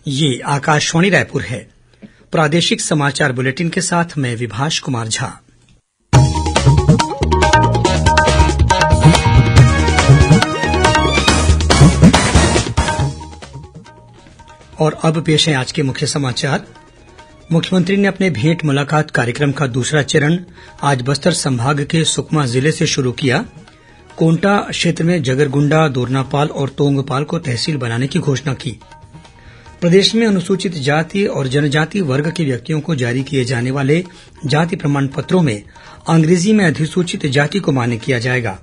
ये आकाशवाणी रायपुर है। प्रादेशिक समाचार बुलेटिन के साथ मैं विभाष कुमार झा। और अब पेश है आज के मुख्य समाचार। मुख्यमंत्री ने अपने भेंट मुलाकात कार्यक्रम का दूसरा चरण आज बस्तर संभाग के सुकमा जिले से शुरू किया। कोंटा क्षेत्र में जगरगुंडा, दोरनापाल और तोंगपाल को तहसील बनाने की घोषणा की। प्रदेश में अनुसूचित जाति और जनजाति वर्ग के व्यक्तियों को जारी किए जाने वाले जाति प्रमाण पत्रों में अंग्रेजी में अधिसूचित जाति को मान्य किया जाएगा।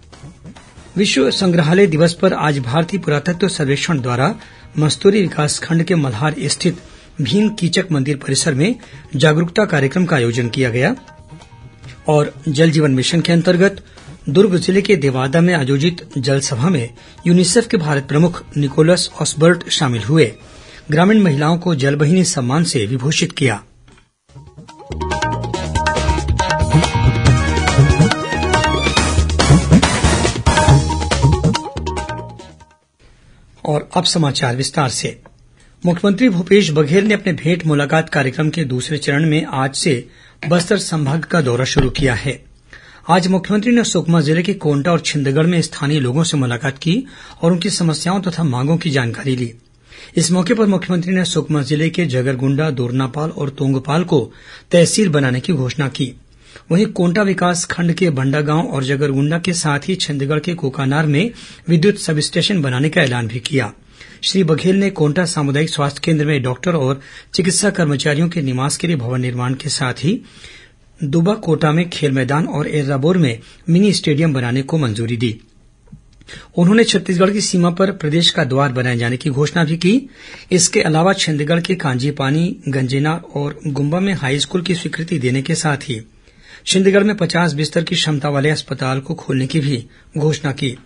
विश्व संग्रहालय दिवस पर आज भारतीय पुरातत्व सर्वेक्षण द्वारा मस्तूरी विकासखंड के मल्हार स्थित भीम कीचक मंदिर परिसर में जागरूकता कार्यक्रम का आयोजन किया गया। और जल जीवन मिशन के अंतर्गत दुर्ग जिले के देवादा में आयोजित जल सभा में यूनिसेफ के भारत प्रमुख निकोलस ऑसबर्ट शामिल हुए। ग्रामीण महिलाओं को जलबहिनी सम्मान से विभूषित किया। और अब समाचार विस्तार से। मुख्यमंत्री भूपेश बघेल ने अपने भेंट मुलाकात कार्यक्रम के दूसरे चरण में आज से बस्तर संभाग का दौरा शुरू किया है। आज मुख्यमंत्री ने सुकमा जिले के कोंटा और छिंदगढ़ में स्थानीय लोगों से मुलाकात की और उनकी समस्याओं तथा मांगों की जानकारी ली। इस मौके पर मुख्यमंत्री ने सुकमा जिले के जगरगुंडा, दोरनापाल और तोंगपाल को तहसील बनाने की घोषणा की। वहीं कोंटा विकास खंड के बंडागांव और जगरगुंडा के साथ ही छिंदगढ़ के कोकानार में विद्युत सब स्टेशन बनाने का ऐलान भी किया। श्री बघेल ने कोंटा सामुदायिक स्वास्थ्य केंद्र में डॉक्टर और चिकित्सा कर्मचारियों के निवास के लिए भवन निर्माण के साथ ही दुबा कोटा में खेल मैदान और एर्राबोर में मिनी स्टेडियम बनाने को मंजूरी दी। उन्होंने छत्तीसगढ़ की सीमा पर प्रदेश का द्वार बनाए जाने की घोषणा भी की। इसके अलावा छिंदगढ़ के कांजीपानी, गंजेना और गुम्बा में हाईस्कूल की स्वीकृति देने के साथ ही छिंदगढ़ में 50 बिस्तर की क्षमता वाले अस्पताल को खोलने की भी घोषणा की।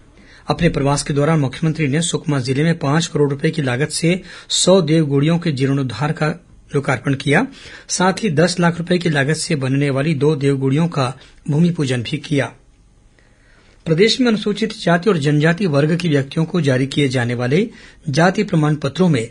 अपने प्रवास के दौरान मुख्यमंत्री ने सुकमा जिले में 5 करोड़ रुपए की लागत से 100 देवगुड़ियों के जीर्णोद्धार का लोकार्पण किया। साथ ही 10 लाख रुपए की लागत से बनने वाली 2 देवगुड़ियों का भूमि पूजन भी किया। प्रदेश में अनुसूचित जाति और जनजाति वर्ग के व्यक्तियों को जारी किए जाने वाले जाति प्रमाण पत्रों में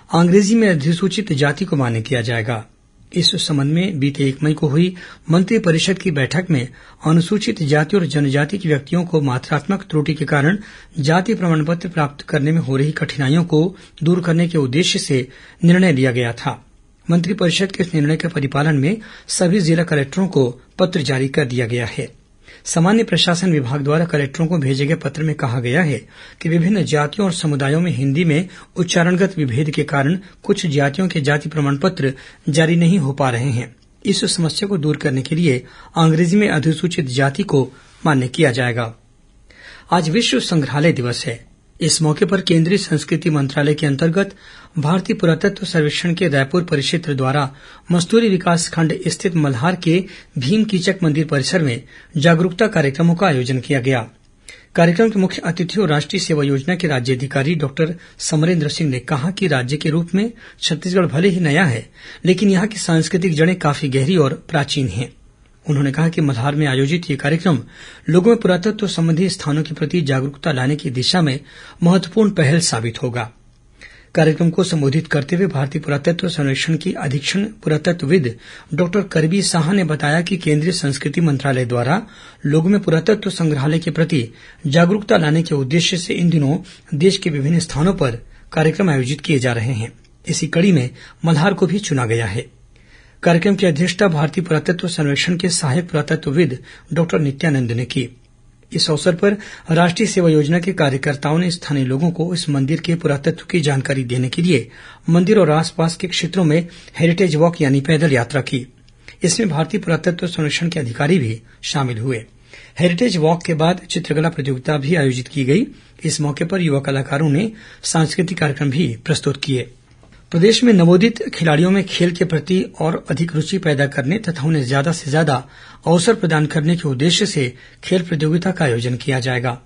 अंग्रेजी में अधिसूचित जाति को मान्य किया जाएगा। इस संबंध में बीते 1 मई को हुई मंत्रिपरिषद की बैठक में अनुसूचित जाति और जनजाति के व्यक्तियों को मात्रात्मक त्रुटि के कारण जाति प्रमाण पत्र प्राप्त करने में हो रही कठिनाइयों को दूर करने के उद्देश्य से निर्णय लिया गया था। मंत्रिपरिषद के इस निर्णय के परिपालन में सभी जिला कलेक्टरों को पत्र जारी कर दिया गया है। सामान्य प्रशासन विभाग द्वारा कलेक्टरों को भेजे गए पत्र में कहा गया है कि विभिन्न जातियों और समुदायों में हिन्दी में उच्चारणगत विभेद के कारण कुछ जातियों के जाति प्रमाण पत्र जारी नहीं हो पा रहे हैं। इस समस्या को दूर करने के लिए अंग्रेजी में अधिसूचित जाति को मान्य किया जाएगा। आज विश्व संग्रहालय दिवस है। इस मौके पर केंद्रीय संस्कृति मंत्रालय के अंतर्गत भारतीय पुरातत्व सर्वेक्षण के रायपुर परिक्षेत्र द्वारा मस्तूरी विकासखंड स्थित मल्हार के भीम कीचक मंदिर परिसर में जागरूकता कार्यक्रमों का आयोजन किया गया। कार्यक्रम के मुख्य अतिथि और राष्ट्रीय सेवा योजना के राज्य अधिकारी डॉक्टर समरेंद्र सिंह ने कहा कि राज्य के रूप में छत्तीसगढ़ भले ही नया है, लेकिन यहाँ की सांस्कृतिक जड़ें काफी गहरी और प्राचीन हैं। उन्होंने कहा कि मल्हार में आयोजित ये कार्यक्रम लोगों में पुरातत्व संबंधी स्थानों के प्रति जागरूकता लाने की दिशा में महत्वपूर्ण पहल साबित होगा। कार्यक्रम को संबोधित करते हुए भारतीय पुरातत्व सर्वेक्षण की अधीक्षण पुरातत्वविद डॉक्टर करबी साहा ने बताया कि केंद्रीय संस्कृति मंत्रालय द्वारा लोगों में पुरातत्व संग्रहालय के प्रति जागरूकता लाने के उद्देश्य से इन दिनों देश के विभिन्न स्थानों पर कार्यक्रम आयोजित किए जा रहे हैं। इसी कड़ी में मल्हार को भी चुना गया है। कार्यक्रम की अध्यक्षता भारतीय पुरातत्व सर्वेक्षण के सहायक पुरातत्वविद डॉक्टर नित्यानंद ने की। इस अवसर पर राष्ट्रीय सेवा योजना के कार्यकर्ताओं ने स्थानीय लोगों को इस मंदिर के पुरातत्व की जानकारी देने के लिए मंदिर और आसपास के क्षेत्रों में हेरिटेज वॉक यानी पैदल यात्रा की। इसमें भारतीय पुरातत्व सर्वेक्षण के अधिकारी भी शामिल हुए। हेरिटेज वॉक के बाद चित्रकला प्रतियोगिता भी आयोजित की गई। इस मौके पर युवा कलाकारों ने सांस्कृतिक कार्यक्रम भी प्रस्तुत किए। प्रदेश में नवोदित खिलाड़ियों में खेल के प्रति और अधिक रुचि पैदा करने तथा उन्हें ज्यादा से ज्यादा अवसर प्रदान करने के उद्देश्य से खेल प्रतियोगिता का आयोजन किया जाएगा।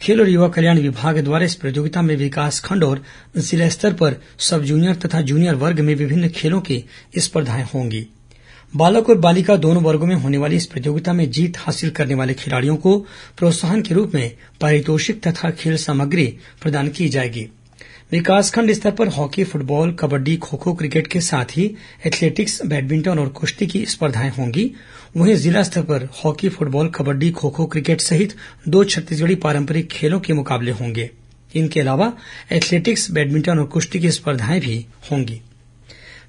खेल और युवा कल्याण विभाग द्वारा इस प्रतियोगिता में विकासखंड और जिला स्तर पर सब जूनियर तथा जूनियर वर्ग में विभिन्न खेलों की स्पर्धाएं होंगी। बालक और बालिका दोनों वर्गों में होने वाली इस प्रतियोगिता में जीत हासिल करने वाले खिलाड़ियों को प्रोत्साहन के रूप में पारितोषिक तथा खेल सामग्री प्रदान की जाएगी। विकासखंड स्तर पर hockey, football, kabaddi, kho kho, cricket के साथ ही एथलेटिक्स, बैडमिंटन और कुश्ती की स्पर्धाएं होंगी। वहीं जिला स्तर पर hockey, football, kabaddi, kho kho, cricket सहित 2 छत्तीसगढ़ी पारंपरिक खेलों के मुकाबले होंगे। इनके अलावा एथलेटिक्स, बैडमिंटन और कुश्ती की स्पर्धाएं भी होंगी।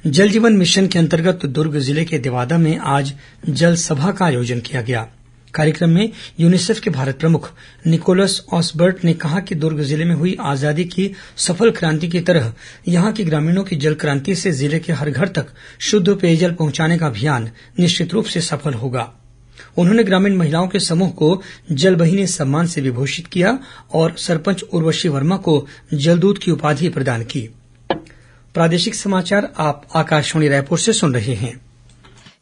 जल जीवन मिशन के अंतर्गत दुर्ग जिले के देवादा में आज जल सभा का आयोजन किया गया। कार्यक्रम में यूनिसेफ के भारत प्रमुख निकोलस ऑसबर्ट ने कहा कि दुर्ग जिले में हुई आजादी की सफल क्रांति की तरह यहां के ग्रामीणों की जल क्रांति से जिले के हर घर तक शुद्ध पेयजल पहुंचाने का अभियान निश्चित रूप से सफल होगा। उन्होंने ग्रामीण महिलाओं के समूह को जल बहिनी सम्मान से विभूषित किया और सरपंच उर्वशी वर्मा को जलदूत की उपाधि प्रदान की। प्रादेशिक समाचार आप आकाशवाणी रायपुर से सुन रहे हैं।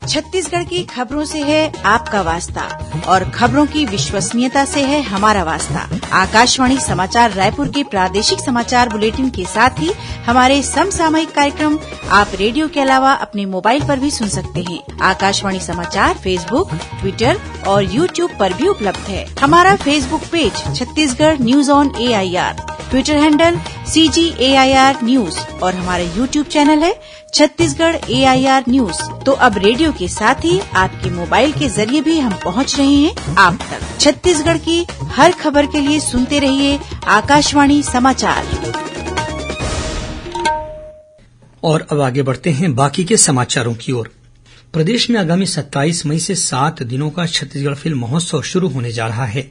छत्तीसगढ़ की खबरों से है आपका वास्ता और खबरों की विश्वसनीयता से है हमारा वास्ता। आकाशवाणी समाचार रायपुर के प्रादेशिक समाचार बुलेटिन के साथ ही हमारे समसामयिक कार्यक्रम आप रेडियो के अलावा अपने मोबाइल पर भी सुन सकते हैं। आकाशवाणी समाचार फेसबुक, ट्विटर और यूट्यूब पर भी उपलब्ध है। हमारा Facebook page Chhattisgarh news on AIR, Twitter handle CGAIR news और हमारा यूट्यूब चैनल है छत्तीसगढ़ AIR न्यूज। तो अब रेडियो के साथ ही आपके मोबाइल के जरिए भी हम पहुंच रहे हैं आप तक। छत्तीसगढ़ की हर खबर के लिए सुनते रहिए आकाशवाणी समाचार। और अब आगे बढ़ते हैं बाकी के समाचारों की ओर। प्रदेश में आगामी 27 मई से 7 दिनों का छत्तीसगढ़ फिल्म महोत्सव शुरू होने जा रहा है।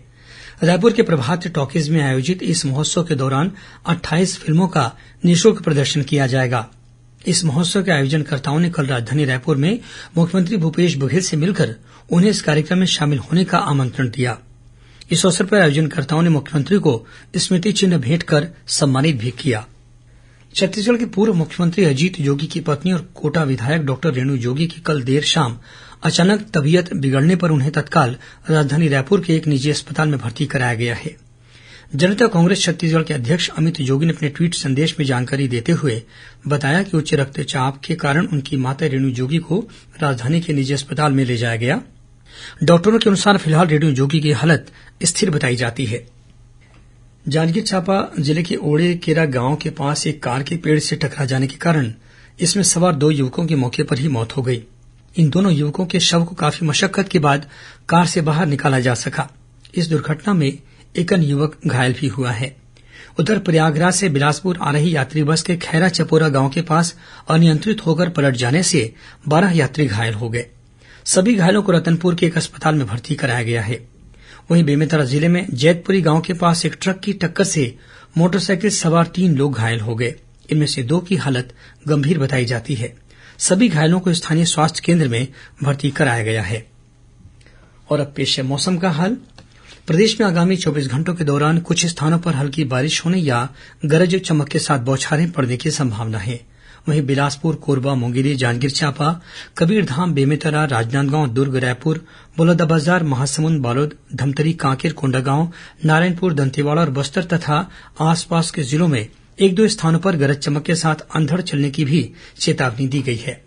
रायपुर के प्रभात टॉकीज में आयोजित इस महोत्सव के दौरान 28 फिल्मों का निःशुल्क प्रदर्शन किया जाएगा। इस महोत्सव के आयोजनकर्ताओं ने कल राजधानी रायपुर में मुख्यमंत्री भूपेश बघेल से मिलकर उन्हें इस कार्यक्रम में शामिल होने का आमंत्रण दिया। इस अवसर पर आयोजनकर्ताओं ने मुख्यमंत्री को स्मृति चिन्ह भेंट कर सम्मानित भी किया। छत्तीसगढ़ के पूर्व मुख्यमंत्री अजीत जोगी की पत्नी और कोटा विधायक डॉक्टर रेणु जोगी की कल देर शाम अचानक तबीयत बिगड़ने पर उन्हें तत्काल राजधानी रायपुर के एक निजी अस्पताल में भर्ती कराया गया है। जनता कांग्रेस छत्तीसगढ़ के अध्यक्ष अमित जोगी ने अपने ट्वीट संदेश में जानकारी देते हुए बताया कि उच्च रक्तचाप के कारण उनकी माता रेणु जोगी को राजधानी के निजी अस्पताल में ले जाया गया। डॉक्टरों के अनुसार फिलहाल रेणु जोगी की हालत स्थिर बताई जाती है। जांजगीर चांपा जिले के ओड़ेकेरा गांव के पास एक कार के पेड़ से टकरा जाने के कारण इसमें सवार 2 युवकों की मौके पर ही मौत हो गई। इन दोनों युवकों के शव को काफी मशक्कत के बाद कार से बाहर निकाला जा सका। इस दुर्घटना में एक अन्य युवक घायल भी हुआ है। उधर प्रयागराज से बिलासपुर आ रही यात्री बस के खैरा चपोरा गांव के पास अनियंत्रित होकर पलट जाने से 12 यात्री घायल हो गए। सभी घायलों को रतनपुर के एक अस्पताल में भर्ती कराया गया है। वहीं बेमेतरा जिले में जैतपुरी गांव के पास एक ट्रक की टक्कर से मोटरसाइकिल सवार 3 लोग घायल हो गए। इनमें से 2 की हालत गंभीर बताई जाती है। सभी घायलों को स्थानीय स्वास्थ्य केंद्र में भर्ती कराया गया है। और अब पेश है मौसम का हाल। प्रदेश में आगामी 24 घंटों के दौरान कुछ स्थानों पर हल्की बारिश होने या गरज चमक के साथ बौछारें पड़ने की संभावना है। वहीं बिलासपुर, कोरबा, मुंगेली, जांजगीर चांपा, कबीरधाम, बेमेतरा, राजनांदगांव, दुर्ग, रायपुर, बलौदाबाजार, महासमुंद, बालोद, धमतरी, कांकेर, कोंडागांव, नारायणपुर, दंतेवाड़ा और बस्तर तथा आसपास के जिलों में 1-2 स्थानों पर गरज चमक के साथ अंधड़ चलने की भी चेतावनी दी गई है।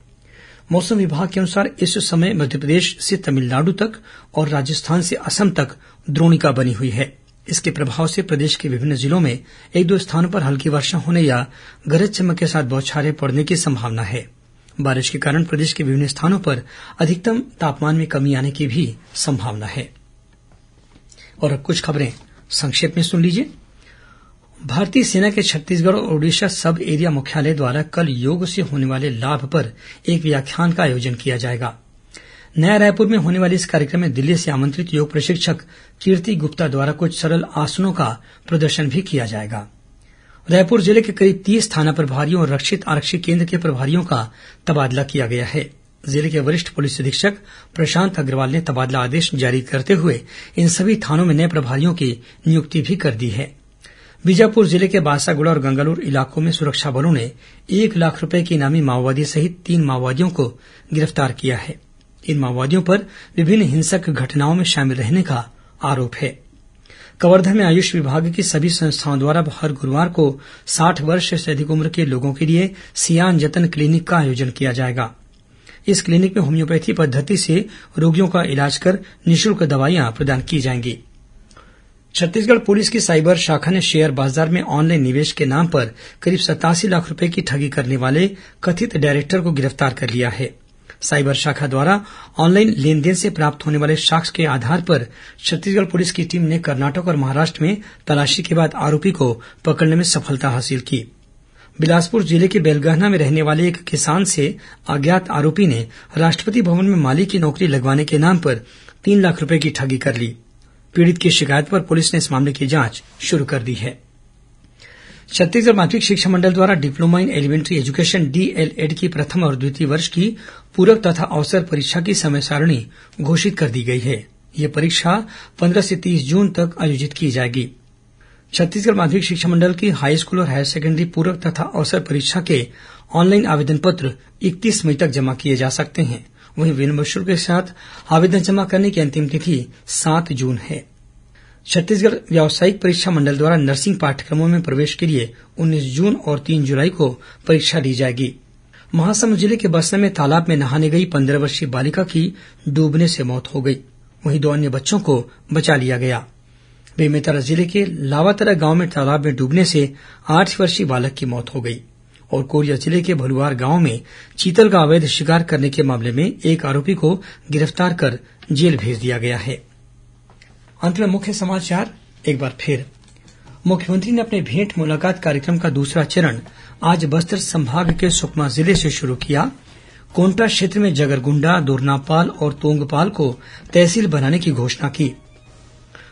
मौसम विभाग के अनुसार इस समय मध्यप्रदेश से तमिलनाडु तक और राजस्थान से असम तक द्रोणिका बनी हुई है। इसके प्रभाव से प्रदेश के विभिन्न जिलों में 1-2 स्थानों पर हल्की वर्षा होने या गरज चमक के साथ बौछारें पड़ने की संभावना है। बारिश के कारण प्रदेश के विभिन्न स्थानों पर अधिकतम तापमान में कमी आने की भी संभावना है। और अब कुछ खबरें संक्षेप में सुन लीजिए। भारतीय सेना के छत्तीसगढ़ और ओडिशा सब एरिया मुख्यालय द्वारा कल योग से होने वाले लाभ पर एक व्याख्यान का आयोजन किया जाएगा। नया रायपुर में होने वाले इस कार्यक्रम में दिल्ली से आमंत्रित योग प्रशिक्षक कीर्ति गुप्ता द्वारा कुछ सरल आसनों का प्रदर्शन भी किया जाएगा। रायपुर जिले के करीब 30 थाना प्रभारियों और रक्षित आरक्षी केंद्र के प्रभारियों का तबादला किया गया है। जिले के वरिष्ठ पुलिस अधीक्षक प्रशांत अग्रवाल ने तबादला आदेश जारी करते हुए इन सभी थानों में नए प्रभारियों की नियुक्ति भी कर दी है। बीजापुर जिले के बासागुड़ा और गंगालूर इलाकों में सुरक्षा बलों ने 1 लाख रुपए के इनामी माओवादी सहित 3 माओवादियों को गिरफ्तार किया है। इन माओवादियों पर विभिन्न हिंसक घटनाओं में शामिल रहने का आरोप है। कवर्धा में आयुष विभाग की सभी संस्थाओं द्वारा हर गुरुवार को 60 वर्ष से अधिक उम्र के लोगों के लिए सियान जतन क्लिनिक का आयोजन किया जाएगा। इस क्लिनिक में होम्योपैथी पद्धति से रोगियों का इलाज कर निःशुल्क दवाइयां प्रदान की जाएंगी। छत्तीसगढ़ पुलिस की साइबर शाखा ने शेयर बाजार में ऑनलाइन निवेश के नाम पर करीब 87 लाख रूपये की ठगी करने वाले कथित डायरेक्टर को गिरफ्तार कर लिया है। साइबर शाखा द्वारा ऑनलाइन लेनदेन से प्राप्त होने वाले साक्ष्य के आधार पर छत्तीसगढ़ पुलिस की टीम ने कर्नाटक और महाराष्ट्र में तलाशी के बाद आरोपी को पकड़ने में सफलता हासिल की। बिलासपुर जिले के बेलगहना में रहने वाले एक किसान से अज्ञात आरोपी ने राष्ट्रपति भवन में माली की नौकरी लगवाने के नाम पर 3 लाख रूपये की ठगी कर ली। पीड़ित की शिकायत पर पुलिस ने इस मामले की जांच शुरू कर दी है। छत्तीसगढ़ माध्यमिक शिक्षा मंडल द्वारा diploma in elementary education D El Ed की प्रथम और द्वितीय वर्ष की पूरक तथा अवसर परीक्षा की समय सारणी घोषित कर दी गई है। यह परीक्षा 15 से 30 जून तक आयोजित की जाएगी। छत्तीसगढ़ माध्यमिक शिक्षा मंडल की हाईस्कूल और हायर सेकेंडरी पूरक तथा अवसर परीक्षा के ऑनलाइन आवेदन पत्र 31 मई तक जमा किए जा सकते हैं। वहीं विलंब शुल्क के साथ आवेदन जमा करने की अंतिम तिथि 7 जून है। छत्तीसगढ़ व्यावसायिक परीक्षा मंडल द्वारा नर्सिंग पाठ्यक्रमों में प्रवेश के लिए 19 जून और 3 जुलाई को परीक्षा ली जाएगी। महासमुंद जिले के बसना में तालाब में नहाने गई 15 वर्षीय बालिका की डूबने से मौत हो गई। वहीं 2 अन्य बच्चों को बचा लिया गया। बेमेतरा जिले के लावातरा गांव में तालाब में डूबने से 8 वर्षीय बालक की मौत हो गई। और कोरिया जिले के भलुआर गांव में चीतल का अवैध शिकार करने के मामले में एक आरोपी को गिरफ्तार कर जेल भेज दिया गया है। अंत में मुख्य समाचार एक बार फिर। मुख्यमंत्री ने अपने भेंट मुलाकात कार्यक्रम का दूसरा चरण आज बस्तर संभाग के सुकमा जिले से शुरू किया। कोंटा क्षेत्र में जगरगुंडा, दोरनापाल और तोंगपाल को तहसील बनाने की घोषणा की।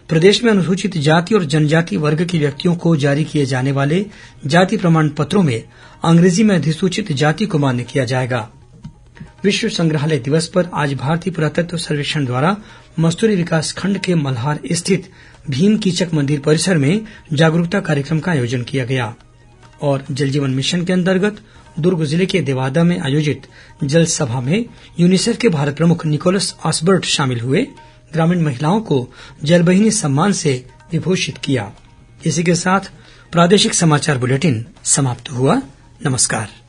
प्रदेश में अनुसूचित जाति और जनजाति वर्ग के व्यक्तियों को जारी किए जाने वाले जाति प्रमाण पत्रों में अंग्रेजी में अधिसूचित जाति को मान्य किया जाएगा। विश्व संग्रहालय दिवस पर आज भारतीय पुरातत्व सर्वेक्षण द्वारा मस्तूरी विकासखंड के मल्हार स्थित भीम कीचक मंदिर परिसर में जागरूकता कार्यक्रम का आयोजन किया गया। और जल जीवन मिशन के अंतर्गत दुर्ग जिले के देवादा में आयोजित जल सभा में यूनिसेफ के भारत प्रमुख निकोलस ऑसबर्ट शामिल हुए। ग्रामीण महिलाओं को जलबहिनी सम्मान से विभूषित किया। इसी के साथ प्रादेशिक समाचार बुलेटिन समाप्त हुआ। नमस्कार।